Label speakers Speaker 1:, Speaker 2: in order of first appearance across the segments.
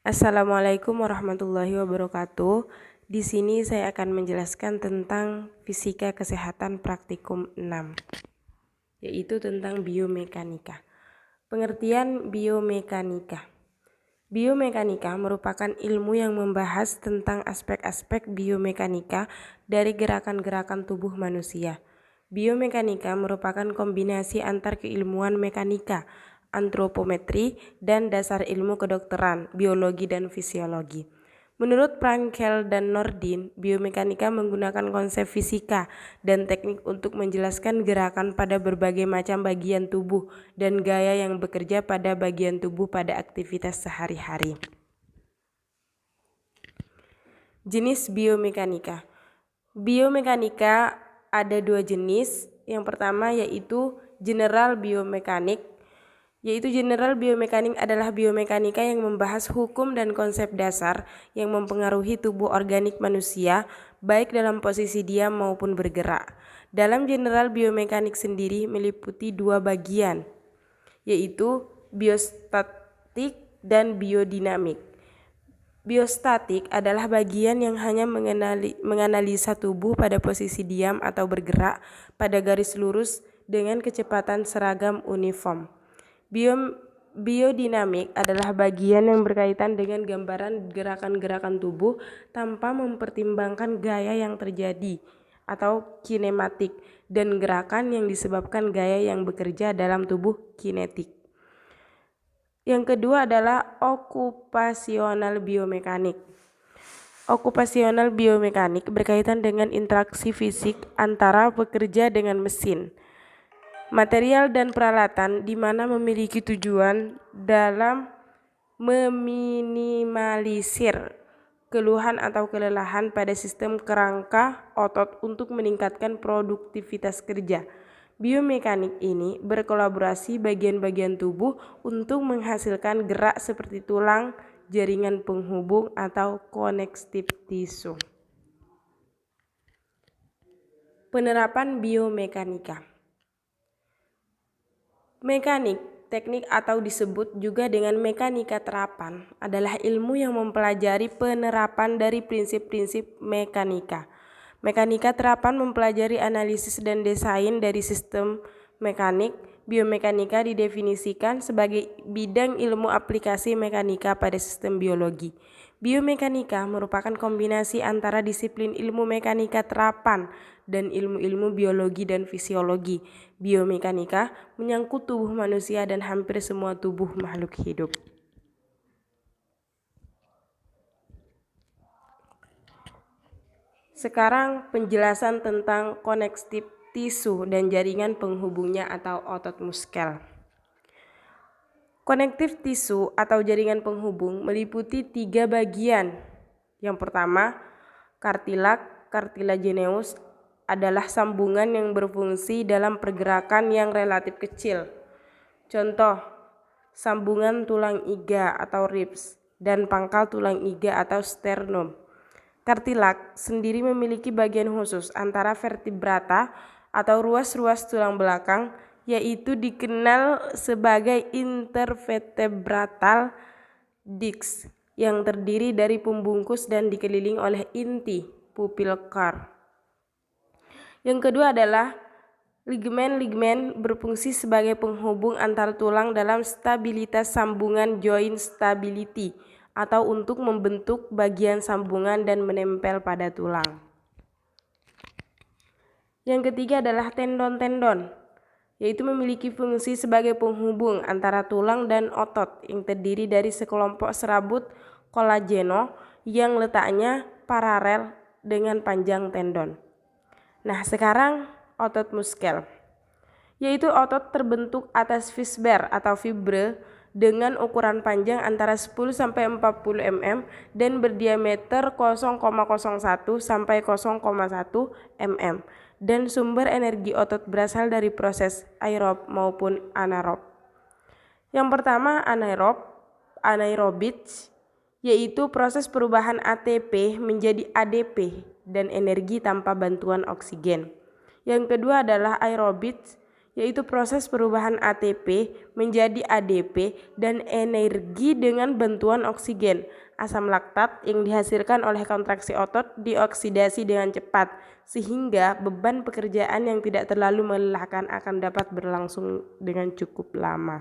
Speaker 1: Assalamualaikum warahmatullahi wabarakatuh. Di sini saya akan menjelaskan tentang fisika kesehatan praktikum 6, yaitu tentang biomekanika. Pengertian biomekanika. Biomekanika merupakan ilmu yang membahas tentang aspek-aspek biomekanika dari gerakan-gerakan tubuh manusia. Biomekanika merupakan kombinasi antar keilmuan mekanika, antropometri, dan dasar ilmu kedokteran, biologi, dan fisiologi. Menurut Prankel dan Nordin, biomekanika menggunakan konsep fisika dan teknik untuk menjelaskan gerakan pada berbagai macam bagian tubuh dan gaya yang bekerja pada bagian tubuh pada aktivitas sehari-hari. Jenis biomekanika. Biomekanika ada dua jenis. Yang pertama yaitu general biomekanik. General biomekanik adalah biomekanika yang membahas hukum dan konsep dasar yang mempengaruhi tubuh organik manusia, baik dalam posisi diam maupun bergerak. Dalam general biomekanik sendiri meliputi dua bagian, yaitu biostatik dan biodinamik. Biostatik adalah bagian yang hanya menganalisa tubuh pada posisi diam atau bergerak pada garis lurus dengan kecepatan seragam uniform. Biodinamik adalah bagian yang berkaitan dengan gambaran gerakan-gerakan tubuh tanpa mempertimbangkan gaya yang terjadi atau kinematik dan gerakan yang disebabkan gaya yang bekerja dalam tubuh kinetik. Yang kedua adalah okupasional biomekanik. Okupasional biomekanik berkaitan dengan interaksi fisik antara pekerja dengan mesin, material dan peralatan, di mana memiliki tujuan dalam meminimalisir keluhan atau kelelahan pada sistem kerangka otot untuk meningkatkan produktivitas kerja. Biomekanik ini berkolaborasi bagian-bagian tubuh untuk menghasilkan gerak seperti tulang, jaringan penghubung, atau connective tissue. Penerapan biomekanika. Mekanik, teknik atau disebut juga dengan mekanika terapan, adalah ilmu yang mempelajari penerapan dari prinsip-prinsip mekanika. Mekanika terapan mempelajari analisis dan desain dari sistem mekanik. Biomekanika didefinisikan sebagai bidang ilmu aplikasi mekanika pada sistem biologi. Biomekanika merupakan kombinasi antara disiplin ilmu mekanika terapan dan ilmu-ilmu biologi dan fisiologi. Biomekanika menyangkut tubuh manusia dan hampir semua tubuh makhluk hidup. Sekarang penjelasan tentang connective tissue dan jaringan penghubungnya atau otot muskel. Connective tissue atau jaringan penghubung meliputi 3 bagian. Yang pertama, cartilaginous adalah sambungan yang berfungsi dalam pergerakan yang relatif kecil. Contoh, sambungan tulang iga atau ribs dan pangkal tulang iga atau sternum. Kartilak sendiri memiliki bagian khusus antara vertebrata atau ruas-ruas tulang belakang, yaitu dikenal sebagai intervertebral disc yang terdiri dari pembungkus dan dikelilingi oleh inti pupil core. Yang kedua adalah ligamen berfungsi sebagai penghubung antar tulang dalam stabilitas sambungan joint stability atau untuk membentuk bagian sambungan dan menempel pada tulang. Yang ketiga adalah tendon-tendon, yaitu memiliki fungsi sebagai penghubung antara tulang dan otot yang terdiri dari sekelompok serabut kolageno yang letaknya paralel dengan panjang tendon. Nah, sekarang otot muskel, yaitu otot terbentuk atas viscer atau fibre dengan ukuran panjang antara 10 sampai 40 mm dan berdiameter 0,01 sampai 0,1 mm, dan sumber energi otot berasal dari proses aerob maupun anaerob. Yang pertama anaerobik, yaitu proses perubahan ATP menjadi ADP dan energi tanpa bantuan oksigen. Yang kedua adalah aerobik, yaitu proses perubahan ATP menjadi ADP dan energi dengan bantuan oksigen. Asam laktat yang dihasilkan oleh kontraksi otot dioksidasi dengan cepat, sehingga beban pekerjaan yang tidak terlalu melelahkan akan dapat berlangsung dengan cukup lama.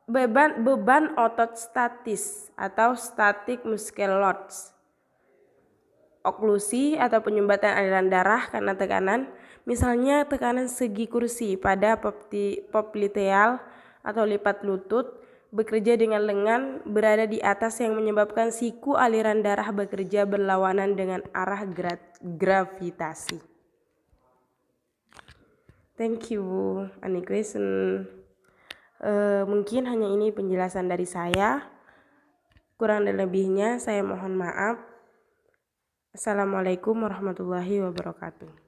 Speaker 1: Beban otot statis atau static muscle loads. Oklusi atau penyumbatan aliran darah karena tekanan, misalnya tekanan segi kursi pada popliteal atau lipat lutut, bekerja dengan lengan berada di atas yang menyebabkan siku aliran darah bekerja berlawanan dengan arah gravitasi. Thank you. Any question? Mungkin hanya ini penjelasan dari saya. Kurang dan lebihnya saya mohon maaf. Assalamualaikum warahmatullahi wabarakatuh.